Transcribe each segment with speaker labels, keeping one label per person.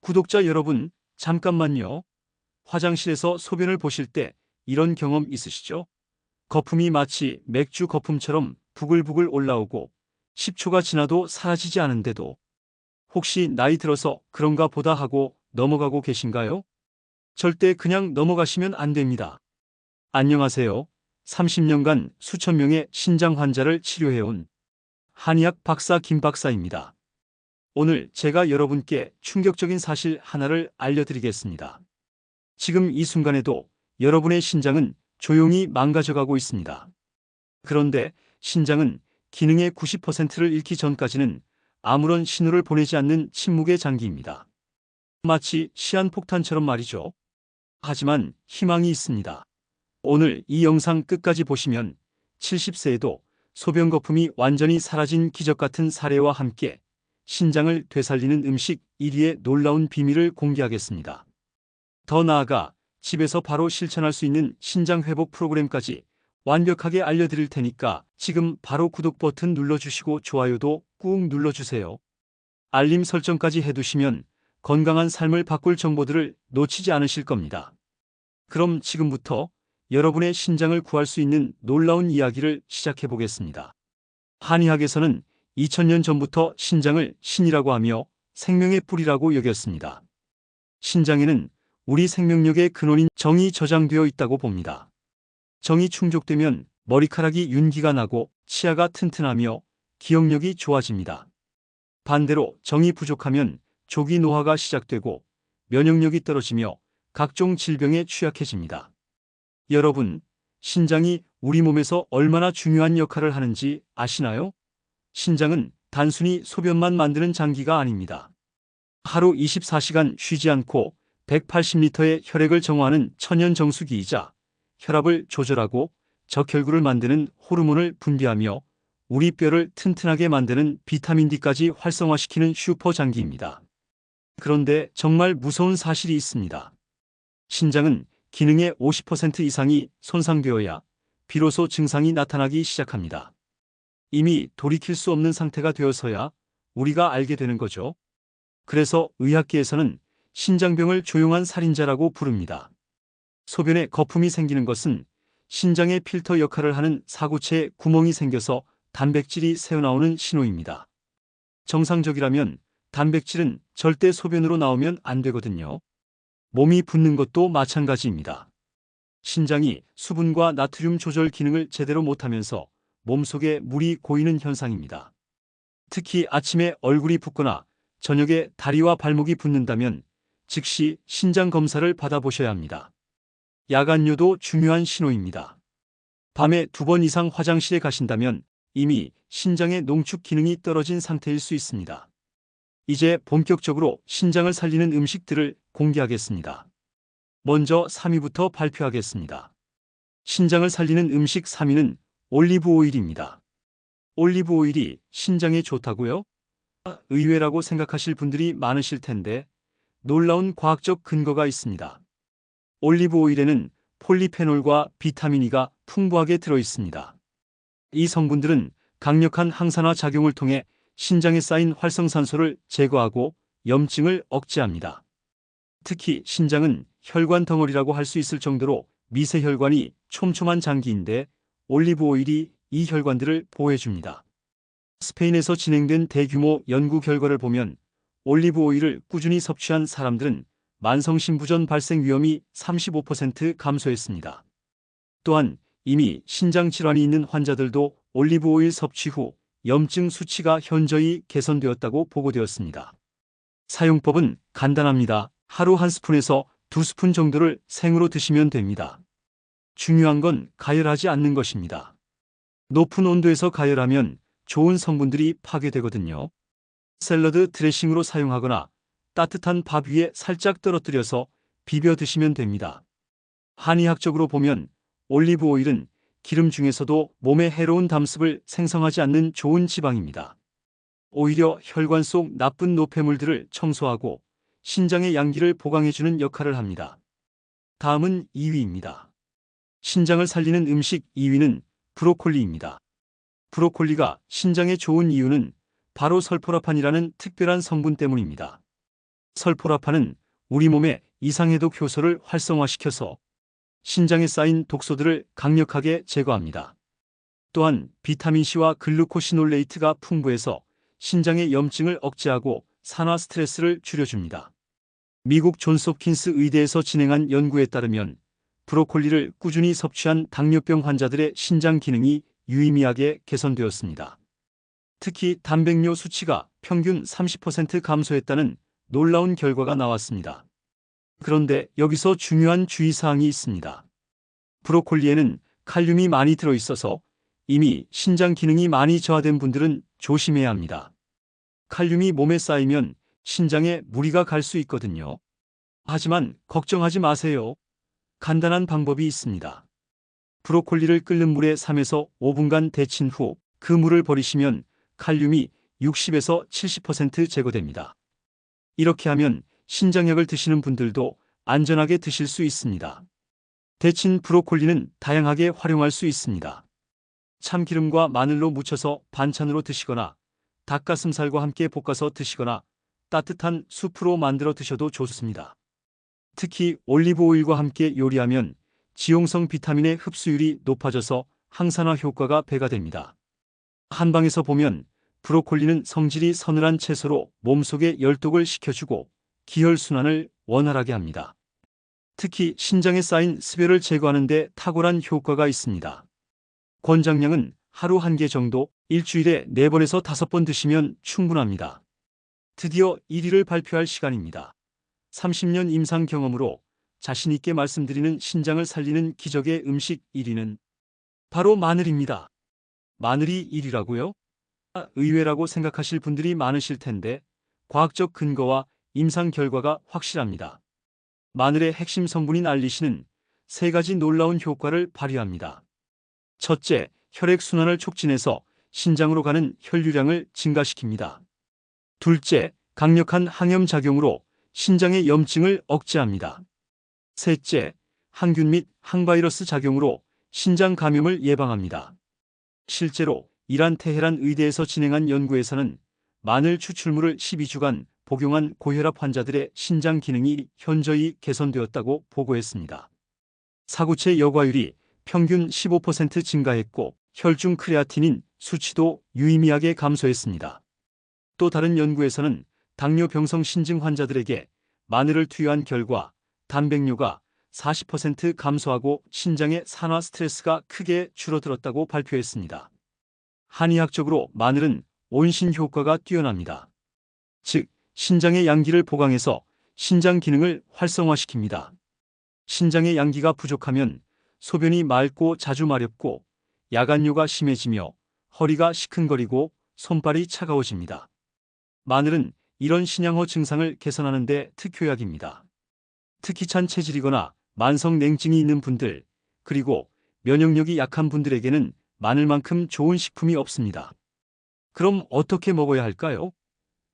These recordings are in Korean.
Speaker 1: 구독자 여러분, 잠깐만요. 화장실에서 소변을 보실 때 이런 경험 있으시죠? 거품이 마치 맥주 거품처럼 부글부글 올라오고 10초가 지나도 사라지지 않은데도 혹시 나이 들어서 그런가 보다 하고 넘어가고 계신가요? 절대 그냥 넘어가시면 안 됩니다. 안녕하세요. 30년간 수천 명의 신장 환자를 치료해온 한의학 박사 김 박사입니다. 오늘 제가 여러분께 충격적인 사실 하나를 알려드리겠습니다. 지금 이 순간에도 여러분의 신장은 조용히 망가져가고 있습니다. 그런데 신장은 기능의 90%를 잃기 전까지는 아무런 신호를 보내지 않는 침묵의 장기입니다. 마치 시한폭탄처럼 말이죠. 하지만 희망이 있습니다. 오늘 이 영상 끝까지 보시면 70세에도 소변 거품이 완전히 사라진 기적 같은 사례와 함께 신장을 되살리는 음식 1위의 놀라운 비밀을 공개하겠습니다. 더 나아가 집에서 바로 실천할 수 있는 신장 회복 프로그램까지 완벽하게 알려드릴 테니까 지금 바로 구독 버튼 눌러주시고 좋아요도 꾹 눌러주세요. 알림 설정까지 해두시면 건강한 삶을 바꿀 정보들을 놓치지 않으실 겁니다. 그럼 지금부터 여러분의 신장을 구할 수 있는 놀라운 이야기를 시작해 보겠습니다. 한의학에서는 2000년 전부터 신장을 신이라고 하며 생명의 뿌리라고 여겼습니다. 신장에는 우리 생명력의 근원인 정이 저장되어 있다고 봅니다. 정이 충족되면 머리카락이 윤기가 나고 치아가 튼튼하며 기억력이 좋아집니다. 반대로 정이 부족하면 조기 노화가 시작되고 면역력이 떨어지며 각종 질병에 취약해집니다. 여러분, 신장이 우리 몸에서 얼마나 중요한 역할을 하는지 아시나요? 신장은 단순히 소변만 만드는 장기가 아닙니다. 하루 24시간 쉬지 않고 180리터의 혈액을 정화하는 천연 정수기이자 혈압을 조절하고 적혈구를 만드는 호르몬을 분비하며 우리 뼈를 튼튼하게 만드는 비타민 D까지 활성화시키는 슈퍼 장기입니다. 그런데 정말 무서운 사실이 있습니다. 신장은 기능의 50% 이상이 손상되어야 비로소 증상이 나타나기 시작합니다. 이미 돌이킬 수 없는 상태가 되어서야 우리가 알게 되는 거죠. 그래서 의학계에서는 신장병을 조용한 살인자라고 부릅니다. 소변에 거품이 생기는 것은 신장의 필터 역할을 하는 사구체에 구멍이 생겨서 단백질이 새어나오는 신호입니다. 정상적이라면 단백질은 절대 소변으로 나오면 안 되거든요. 몸이 붓는 것도 마찬가지입니다. 신장이 수분과 나트륨 조절 기능을 제대로 못하면서 몸속에 물이 고이는 현상입니다. 특히 아침에 얼굴이 붓거나 저녁에 다리와 발목이 붓는다면 즉시 신장 검사를 받아보셔야 합니다. 야간뇨도 중요한 신호입니다. 밤에 2번 이상 화장실에 가신다면 이미 신장의 농축 기능이 떨어진 상태일 수 있습니다. 이제 본격적으로 신장을 살리는 음식들을 공개하겠습니다. 먼저 3위부터 발표하겠습니다. 신장을 살리는 음식 3위는 올리브 오일입니다. 올리브 오일이 신장에 좋다고요? 의외라고 생각하실 분들이 많으실 텐데 놀라운 과학적 근거가 있습니다. 올리브 오일에는 폴리페놀과 비타민 E가 풍부하게 들어 있습니다. 이 성분들은 강력한 항산화 작용을 통해 신장에 쌓인 활성산소를 제거하고 염증을 억제합니다. 특히 신장은 혈관 덩어리라고 할 수 있을 정도로 미세혈관이 촘촘한 장기인데 올리브 오일이 이 혈관들을 보호해줍니다. 스페인에서 진행된 대규모 연구 결과를 보면 올리브 오일을 꾸준히 섭취한 사람들은 만성신부전 발생 위험이 35% 감소했습니다. 또한 이미 신장 질환이 있는 환자들도 올리브 오일 섭취 후 염증 수치가 현저히 개선되었다고 보고되었습니다. 사용법은 간단합니다. 하루 1스푼에서 2스푼 정도를 생으로 드시면 됩니다. 중요한 건 가열하지 않는 것입니다. 높은 온도에서 가열하면 좋은 성분들이 파괴되거든요. 샐러드 드레싱으로 사용하거나 따뜻한 밥 위에 살짝 떨어뜨려서 비벼 드시면 됩니다. 한의학적으로 보면 올리브 오일은 기름 중에서도 몸에 해로운 담습을 생성하지 않는 좋은 지방입니다. 오히려 혈관 속 나쁜 노폐물들을 청소하고 신장의 양기를 보강해주는 역할을 합니다. 다음은 2위입니다. 신장을 살리는 음식 2위는 브로콜리입니다. 브로콜리가 신장에 좋은 이유는 바로 설포라판이라는 특별한 성분 때문입니다. 설포라판은 우리 몸의 이상해독 효소를 활성화시켜서 신장에 쌓인 독소들을 강력하게 제거합니다. 또한 비타민C와 글루코시놀레이트가 풍부해서 신장의 염증을 억제하고 산화 스트레스를 줄여줍니다. 미국 존스홉킨스 의대에서 진행한 연구에 따르면 브로콜리를 꾸준히 섭취한 당뇨병 환자들의 신장 기능이 유의미하게 개선되었습니다. 특히 단백뇨 수치가 평균 30% 감소했다는 놀라운 결과가 나왔습니다. 그런데 여기서 중요한 주의사항이 있습니다. 브로콜리에는 칼륨이 많이 들어있어서 이미 신장 기능이 많이 저하된 분들은 조심해야 합니다. 칼륨이 몸에 쌓이면 신장에 무리가 갈 수 있거든요. 하지만 걱정하지 마세요. 간단한 방법이 있습니다. 브로콜리를 끓는 물에 3에서 5분간 데친 후 그 물을 버리시면 칼륨이 60에서 70% 제거됩니다. 이렇게 하면 신장약을 드시는 분들도 안전하게 드실 수 있습니다. 데친 브로콜리는 다양하게 활용할 수 있습니다. 참기름과 마늘로 무쳐서 반찬으로 드시거나 닭가슴살과 함께 볶아서 드시거나 따뜻한 수프로 만들어 드셔도 좋습니다. 특히 올리브 오일과 함께 요리하면 지용성 비타민의 흡수율이 높아져서 항산화 효과가 배가 됩니다. 한방에서 보면 브로콜리는 성질이 서늘한 채소로 몸속에 열독을 식혀주고 기혈순환을 원활하게 합니다. 특히 신장에 쌓인 습열을 제거하는 데 탁월한 효과가 있습니다. 권장량은 하루 1개 정도, 일주일에 4번에서 5번 드시면 충분합니다. 드디어 1위를 발표할 시간입니다. 30년 임상 경험으로 자신있게 말씀드리는 신장을 살리는 기적의 음식 1위는 바로 마늘입니다. 마늘이 1위라고요? 의외라고 생각하실 분들이 많으실 텐데 과학적 근거와 임상 결과가 확실합니다. 마늘의 핵심 성분인 알리신은 3가지 놀라운 효과를 발휘합니다. 첫째, 혈액순환을 촉진해서 신장으로 가는 혈류량을 증가시킵니다. 둘째, 강력한 항염작용으로 신장의 염증을 억제합니다. 셋째, 항균 및 항바이러스 작용으로 신장 감염을 예방합니다. 실제로 이란 테헤란 의대에서 진행한 연구에서는 마늘 추출물을 12주간 복용한 고혈압 환자들의 신장 기능이 현저히 개선되었다고 보고했습니다. 사구체 여과율이 평균 15% 증가했고 혈중 크레아틴인 수치도 유의미하게 감소했습니다. 또 다른 연구에서는 당뇨병성 신증 환자들에게 마늘을 투여한 결과 단백뇨가 40% 감소하고 신장의 산화 스트레스가 크게 줄어들었다고 발표했습니다. 한의학적으로 마늘은 온신 효과가 뛰어납니다. 즉, 신장의 양기를 보강해서 신장 기능을 활성화시킵니다. 신장의 양기가 부족하면 소변이 맑고 자주 마렵고 야간뇨가 심해지며 허리가 시큰거리고 손발이 차가워집니다. 마늘은 이런 신양호 증상을 개선하는 데 특효약입니다. 특히 찬 체질이거나 만성 냉증이 있는 분들, 그리고 면역력이 약한 분들에게는 마늘만큼 좋은 식품이 없습니다. 그럼 어떻게 먹어야 할까요?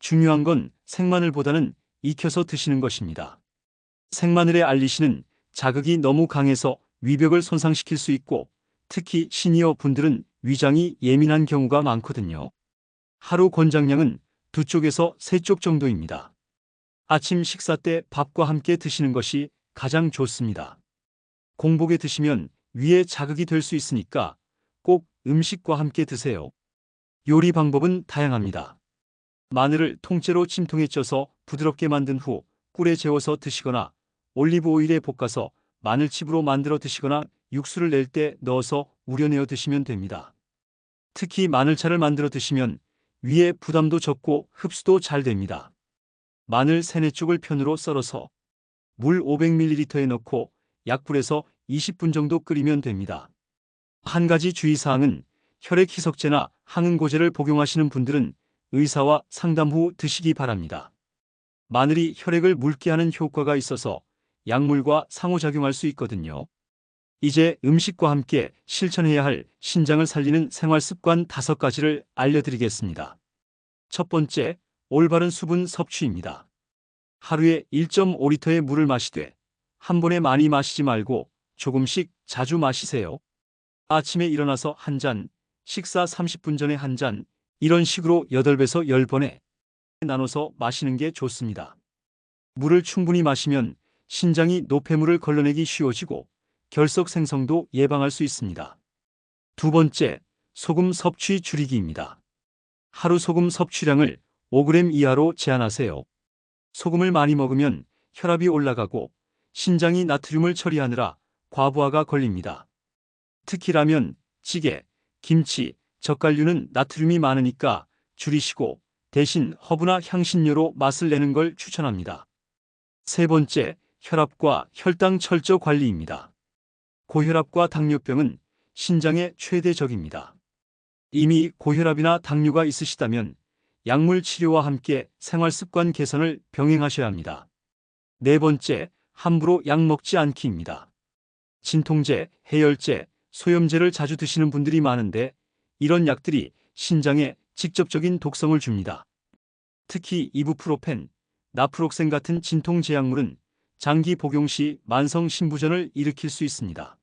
Speaker 1: 중요한 건 생마늘보다는 익혀서 드시는 것입니다. 생마늘의 알리신은 자극이 너무 강해서 위벽을 손상시킬 수 있고 특히 시니어 분들은 위장이 예민한 경우가 많거든요. 하루 권장량은 2쪽에서 3쪽 정도입니다. 아침 식사 때 밥과 함께 드시는 것이 가장 좋습니다. 공복에 드시면 위에 자극이 될 수 있으니까 꼭 음식과 함께 드세요. 요리 방법은 다양합니다. 마늘을 통째로 찜통에 쪄서 부드럽게 만든 후 꿀에 재워서 드시거나 올리브 오일에 볶아서 마늘칩으로 만들어 드시거나 육수를 낼 때 넣어서 우려내어 드시면 됩니다. 특히 마늘차를 만들어 드시면 위에 부담도 적고 흡수도 잘 됩니다. 마늘 3-4쪽을 편으로 썰어서 물 500ml에 넣고 약불에서 20분 정도 끓이면 됩니다. 한 가지 주의사항은 혈액 희석제나 항응고제를 복용하시는 분들은 의사와 상담 후 드시기 바랍니다. 마늘이 혈액을 묽게 하는 효과가 있어서 약물과 상호작용할 수 있거든요. 이제 음식과 함께 실천해야 할 신장을 살리는 생활습관 5가지를 알려드리겠습니다. 첫 번째, 올바른 수분 섭취입니다. 하루에 1.5리터의 물을 마시되 한 번에 많이 마시지 말고 조금씩 자주 마시세요. 아침에 일어나서 한 잔, 식사 30분 전에 한 잔, 이런 식으로 8배에서 10번에 나눠서 마시는 게 좋습니다. 물을 충분히 마시면 신장이 노폐물을 걸러내기 쉬워지고 결석 생성도 예방할 수 있습니다. 두 번째, 소금 섭취 줄이기입니다. 하루 소금 섭취량을 5g 이하로 제한하세요. 소금을 많이 먹으면 혈압이 올라가고 신장이 나트륨을 처리하느라 과부하가 걸립니다. 특히 라면, 찌개, 김치, 젓갈류는 나트륨이 많으니까 줄이시고 대신 허브나 향신료로 맛을 내는 걸 추천합니다. 세 번째, 혈압과 혈당 철저 관리입니다. 고혈압과 당뇨병은 신장의 최대 적입니다. 이미 고혈압이나 당뇨가 있으시다면 약물 치료와 함께 생활습관 개선을 병행하셔야 합니다. 네 번째, 함부로 약 먹지 않기입니다. 진통제, 해열제, 소염제를 자주 드시는 분들이 많은데 이런 약들이 신장에 직접적인 독성을 줍니다. 특히 이부프로펜, 나프록센 같은 진통제약물은 장기 복용 시 만성 신부전을 일으킬 수 있습니다.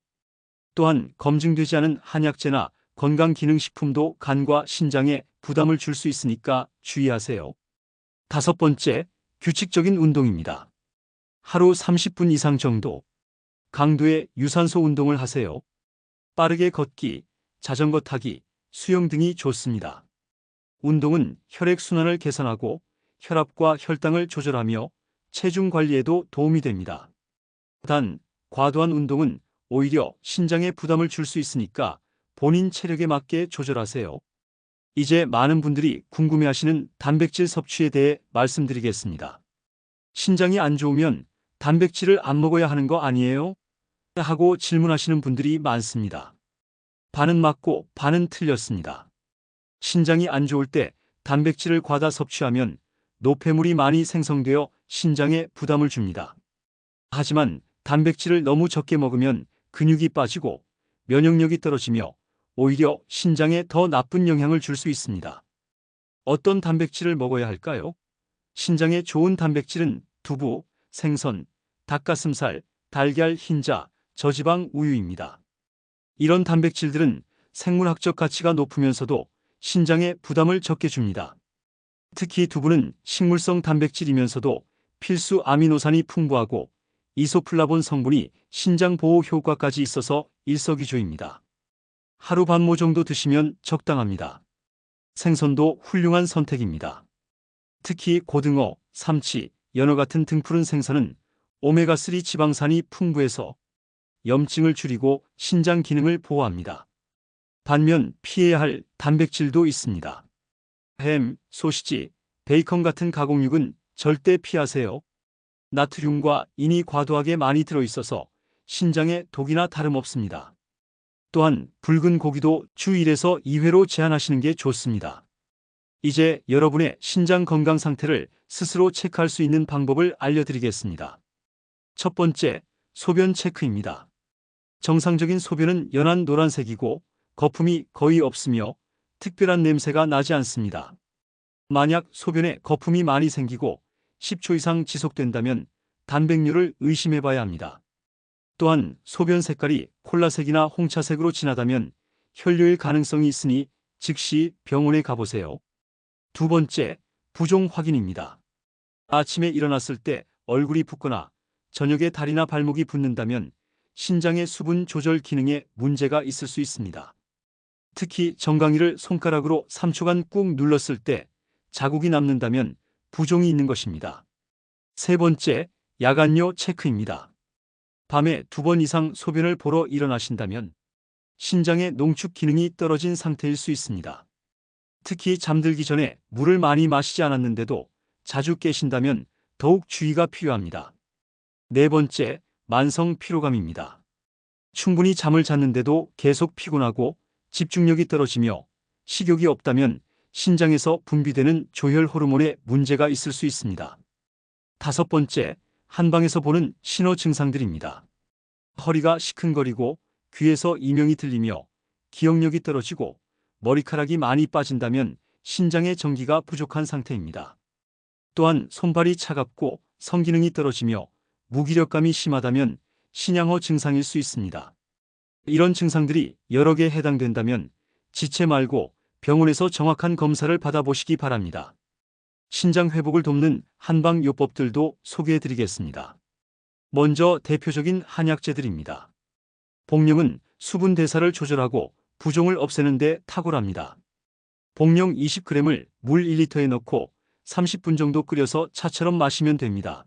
Speaker 1: 또한 검증되지 않은 한약재나 건강기능식품도 간과 신장에 부담을 줄 수 있으니까 주의하세요. 다섯 번째, 규칙적인 운동입니다. 하루 30분 이상 정도 강도의 유산소 운동을 하세요. 빠르게 걷기, 자전거 타기, 수영 등이 좋습니다. 운동은 혈액순환을 개선하고 혈압과 혈당을 조절하며 체중 관리에도 도움이 됩니다. 단, 과도한 운동은 오히려 신장에 부담을 줄 수 있으니까 본인 체력에 맞게 조절하세요. 이제 많은 분들이 궁금해하시는 단백질 섭취에 대해 말씀드리겠습니다. 신장이 안 좋으면 단백질을 안 먹어야 하는 거 아니에요? 하고 질문하시는 분들이 많습니다. 반은 맞고 반은 틀렸습니다. 신장이 안 좋을 때 단백질을 과다 섭취하면 노폐물이 많이 생성되어 신장에 부담을 줍니다. 하지만 단백질을 너무 적게 먹으면 근육이 빠지고 면역력이 떨어지며 오히려 신장에 더 나쁜 영향을 줄 수 있습니다. 어떤 단백질을 먹어야 할까요? 신장에 좋은 단백질은 두부, 생선, 닭가슴살, 달걀, 흰자, 저지방 우유입니다. 이런 단백질들은 생물학적 가치가 높으면서도 신장에 부담을 적게 줍니다. 특히 두부는 식물성 단백질이면서도 필수 아미노산이 풍부하고 이소플라본 성분이 신장 보호 효과까지 있어서 일석이조입니다. 하루 반모 정도 드시면 적당합니다. 생선도 훌륭한 선택입니다. 특히 고등어, 삼치, 연어 같은 등푸른 생선은 오메가3 지방산이 풍부해서 염증을 줄이고 신장 기능을 보호합니다. 반면 피해야 할 단백질도 있습니다. 햄, 소시지, 베이컨 같은 가공육은 절대 피하세요. 나트륨과 인이 과도하게 많이 들어있어서 신장에 독이나 다름없습니다. 또한 붉은 고기도 주 1에서 2회로 제한하시는 게 좋습니다. 이제 여러분의 신장 건강 상태를 스스로 체크할 수 있는 방법을 알려드리겠습니다. 첫 번째, 소변 체크입니다. 정상적인 소변은 연한 노란색이고 거품이 거의 없으며 특별한 냄새가 나지 않습니다. 만약 소변에 거품이 많이 생기고 10초 이상 지속된다면 단백뇨를 의심해봐야 합니다. 또한 소변 색깔이 콜라색이나 홍차색으로 진하다면 혈뇨일 가능성이 있으니 즉시 병원에 가보세요. 두 번째, 부종 확인입니다. 아침에 일어났을 때 얼굴이 붓거나 저녁에 다리나 발목이 붓는다면 신장의 수분 조절 기능에 문제가 있을 수 있습니다. 특히 정강이를 손가락으로 3초간 꾹 눌렀을 때 자국이 남는다면 부종이 있는 것입니다. 세 번째, 야간뇨 체크입니다. 밤에 2번 이상 소변을 보러 일어나신다면 신장의 농축 기능이 떨어진 상태일 수 있습니다. 특히 잠들기 전에 물을 많이 마시지 않았는데도 자주 깨신다면 더욱 주의가 필요합니다. 네 번째, 만성 피로감입니다. 충분히 잠을 잤는데도 계속 피곤하고 집중력이 떨어지며 식욕이 없다면 신장에서 분비되는 조혈 호르몬에 문제가 있을 수 있습니다. 다섯 번째, 한방에서 보는 신호 증상들입니다. 허리가 시큰거리고 귀에서 이명이 들리며 기억력이 떨어지고 머리카락이 많이 빠진다면 신장의 전기가 부족한 상태입니다. 또한 손발이 차갑고 성기능이 떨어지며 무기력감이 심하다면 신양호 증상일 수 있습니다. 이런 증상들이 여러 개에 해당된다면 지체 말고 병원에서 정확한 검사를 받아보시기 바랍니다. 신장 회복을 돕는 한방 요법들도 소개해 드리겠습니다. 먼저 대표적인 한약재들입니다. 복령은 수분 대사를 조절하고 부종을 없애는 데 탁월합니다. 복령 20g을 물 1리터에 넣고 30분 정도 끓여서 차처럼 마시면 됩니다.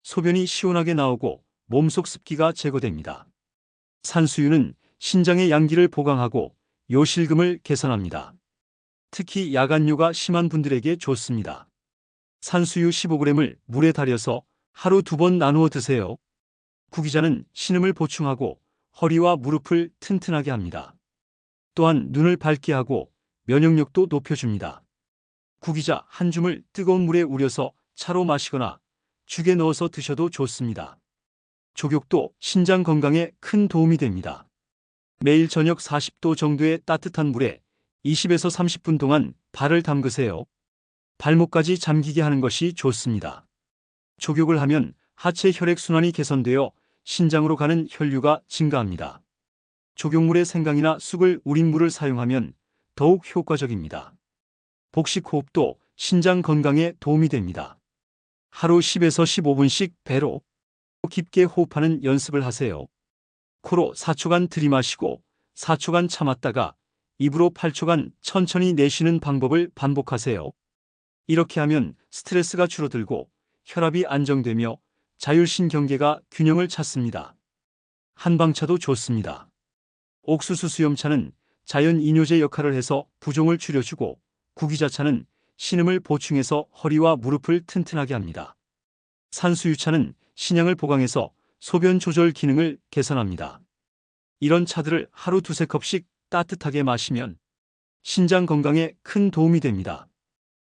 Speaker 1: 소변이 시원하게 나오고 몸속 습기가 제거됩니다. 산수유는 신장의 양기를 보강하고 요실금을 개선합니다. 특히 야간요가 심한 분들에게 좋습니다. 산수유 15g을 물에 달여서 하루 2번 나누어 드세요. 구기자는 신음을 보충하고 허리와 무릎을 튼튼하게 합니다. 또한 눈을 밝게 하고 면역력도 높여줍니다. 구기자 한 줌을 뜨거운 물에 우려서 차로 마시거나 죽에 넣어서 드셔도 좋습니다. 족욕도 신장 건강에 큰 도움이 됩니다. 매일 저녁 40도 정도의 따뜻한 물에 20에서 30분 동안 발을 담그세요. 발목까지 잠기게 하는 것이 좋습니다. 족욕을 하면 하체 혈액순환이 개선되어 신장으로 가는 혈류가 증가합니다. 족욕물에 생강이나 쑥을 우린 물을 사용하면 더욱 효과적입니다. 복식호흡도 신장 건강에 도움이 됩니다. 하루 10에서 15분씩 배로 깊게 호흡하는 연습을 하세요. 코로 4초간 들이마시고 4초간 참았다가 입으로 8초간 천천히 내쉬는 방법을 반복하세요. 이렇게 하면 스트레스가 줄어들고 혈압이 안정되며 자율신경계가 균형을 찾습니다. 한방차도 좋습니다. 옥수수 수염차는 자연 이뇨제 역할을 해서 부종을 줄여주고 구기자차는 신음을 보충해서 허리와 무릎을 튼튼하게 합니다. 산수유차는 신양을 보강해서 소변 조절 기능을 개선합니다. 이런 차들을 하루 2~3컵씩 따뜻하게 마시면 신장 건강에 큰 도움이 됩니다.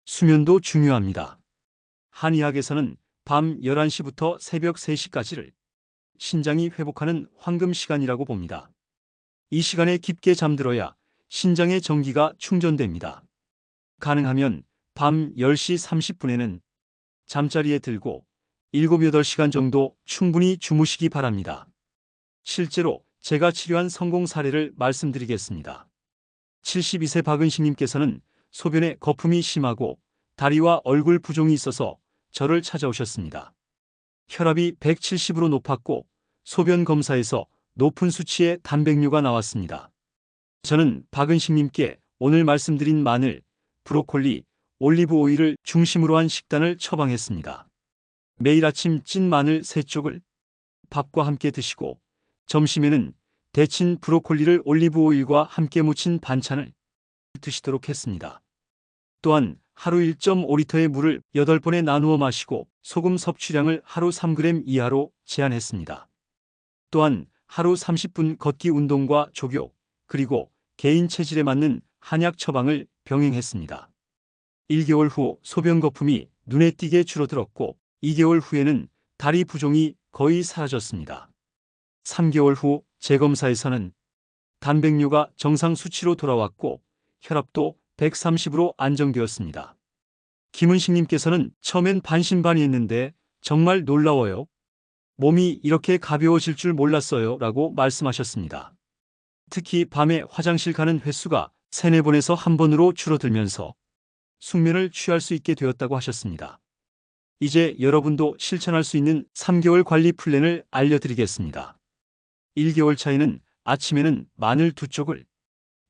Speaker 1: 수면도 중요합니다. 한의학에서는 밤 11시부터 새벽 3시까지를 신장이 회복하는 황금 시간이라고 봅니다. 이 시간에 깊게 잠들어야 신장의 정기가 충전됩니다. 가능하면 밤 10시 30분에는 잠자리에 들고 7~8시간 정도 충분히 주무시기 바랍니다. 실제로 제가 치료한 성공 사례를 말씀드리겠습니다. 72세 박은식님께서는 소변에 거품이 심하고 다리와 얼굴 부종이 있어서 저를 찾아오셨습니다. 혈압이 170으로 높았고 소변 검사에서 높은 수치의 단백뇨가 나왔습니다. 저는 박은식님께 오늘 말씀드린 마늘, 브로콜리, 올리브 오일을 중심으로 한 식단을 처방했습니다. 매일 아침 찐 마늘 3쪽을 밥과 함께 드시고 점심에는 데친 브로콜리를 올리브 오일과 함께 무친 반찬을 드시도록 했습니다. 또한 하루 1.5리터의 물을 8번에 나누어 마시고 소금 섭취량을 하루 3g 이하로 제한했습니다. 또한 하루 30분 걷기 운동과 족욕, 그리고 개인 체질에 맞는 한약 처방을 병행했습니다. 1개월 후 소변 거품이 눈에 띄게 줄어들었고 2개월 후에는 다리 부종이 거의 사라졌습니다. 3개월 후 재검사에서는 단백뇨가 정상 수치로 돌아왔고 혈압도 130으로 안정되었습니다. 김은식님께서는 처음엔 반신반의했는데 정말 놀라워요. 몸이 이렇게 가벼워질 줄 몰랐어요 라고 말씀하셨습니다. 특히 밤에 화장실 가는 횟수가 3~4번에서 1번으로 줄어들면서 숙면을 취할 수 있게 되었다고 하셨습니다. 이제 여러분도 실천할 수 있는 3개월 관리 플랜을 알려드리겠습니다. 1개월 차에는 아침에는 마늘 2쪽을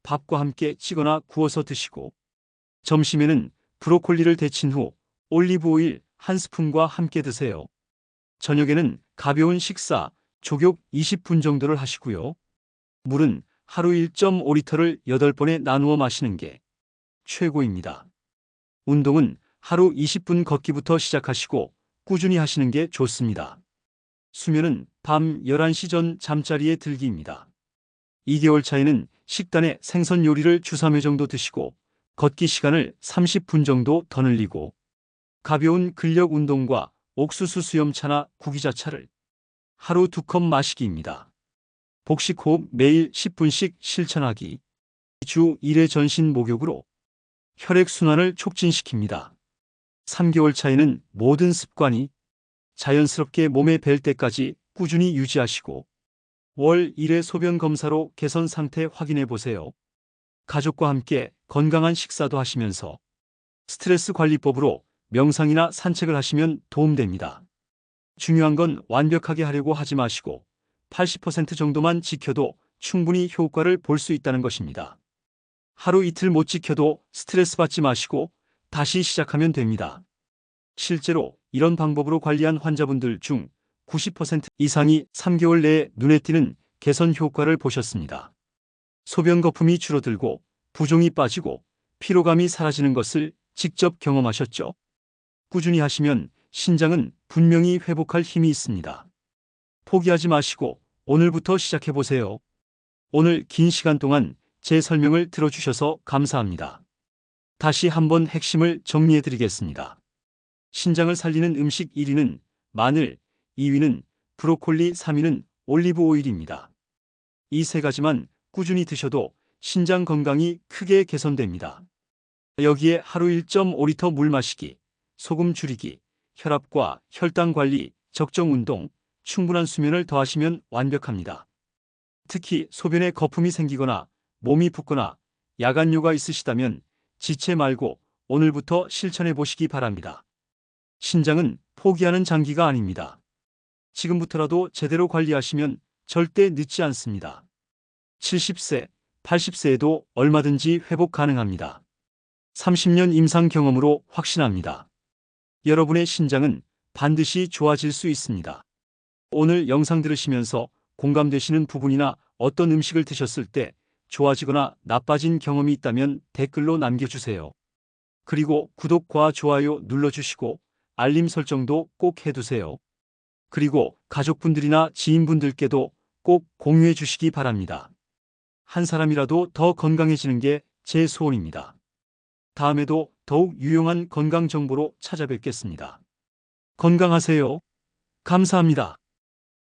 Speaker 1: 밥과 함께 찌거나 구워서 드시고 점심에는 브로콜리를 데친 후 올리브 오일 1스푼과 함께 드세요. 저녁에는 가벼운 식사, 족욕 20분 정도를 하시고요. 물은 하루 1.5리터를 8번에 나누어 마시는 게 최고입니다. 운동은 하루 20분 걷기부터 시작하시고 꾸준히 하시는 게 좋습니다. 수면은 밤 11시 전 잠자리에 들기입니다. 2개월 차에는 식단에 생선 요리를 주 3회 정도 드시고 걷기 시간을 30분 정도 더 늘리고 가벼운 근력 운동과 옥수수 수염차나 구기자차를 하루 2컵 마시기입니다. 복식호흡 매일 10분씩 실천하기. 주 1회 전신 목욕으로 혈액순환을 촉진시킵니다. 3개월 차에는 모든 습관이 자연스럽게 몸에 뵐 때까지 꾸준히 유지하시고 월 1회 소변 검사로 개선 상태 확인해 보세요. 가족과 함께 건강한 식사도 하시면서 스트레스 관리법으로 명상이나 산책을 하시면 도움됩니다. 중요한 건 완벽하게 하려고 하지 마시고 80% 정도만 지켜도 충분히 효과를 볼 수 있다는 것입니다. 하루 이틀 못 지켜도 스트레스 받지 마시고 다시 시작하면 됩니다. 실제로 이런 방법으로 관리한 환자분들 중 90% 이상이 3개월 내에 눈에 띄는 개선 효과를 보셨습니다. 소변 거품이 줄어들고 부종이 빠지고 피로감이 사라지는 것을 직접 경험하셨죠? 꾸준히 하시면 신장은 분명히 회복할 힘이 있습니다. 포기하지 마시고 오늘부터 시작해보세요. 오늘 긴 시간 동안 제 설명을 들어주셔서 감사합니다. 다시 한번 핵심을 정리해드리겠습니다. 신장을 살리는 음식 1위는 마늘, 2위는 브로콜리, 3위는 올리브 오일입니다. 이 세 가지만 꾸준히 드셔도 신장 건강이 크게 개선됩니다. 여기에 하루 1.5리터 물 마시기, 소금 줄이기, 혈압과 혈당 관리, 적정 운동, 충분한 수면을 더하시면 완벽합니다. 특히 소변에 거품이 생기거나 몸이 붓거나 야간요가 있으시다면 지체 말고 오늘부터 실천해 보시기 바랍니다. 신장은 포기하는 장기가 아닙니다. 지금부터라도 제대로 관리하시면 절대 늦지 않습니다. 70세, 80세에도 얼마든지 회복 가능합니다. 30년 임상 경험으로 확신합니다. 여러분의 신장은 반드시 좋아질 수 있습니다. 오늘 영상 들으시면서 공감되시는 부분이나 어떤 음식을 드셨을 때 좋아지거나 나빠진 경험이 있다면 댓글로 남겨주세요. 그리고 구독과 좋아요 눌러주시고 알림 설정도 꼭 해두세요. 그리고 가족분들이나 지인분들께도 꼭 공유해 주시기 바랍니다. 한 사람이라도 더 건강해지는 게 제 소원입니다. 다음에도 더욱 유용한 건강 정보로 찾아뵙겠습니다. 건강하세요. 감사합니다.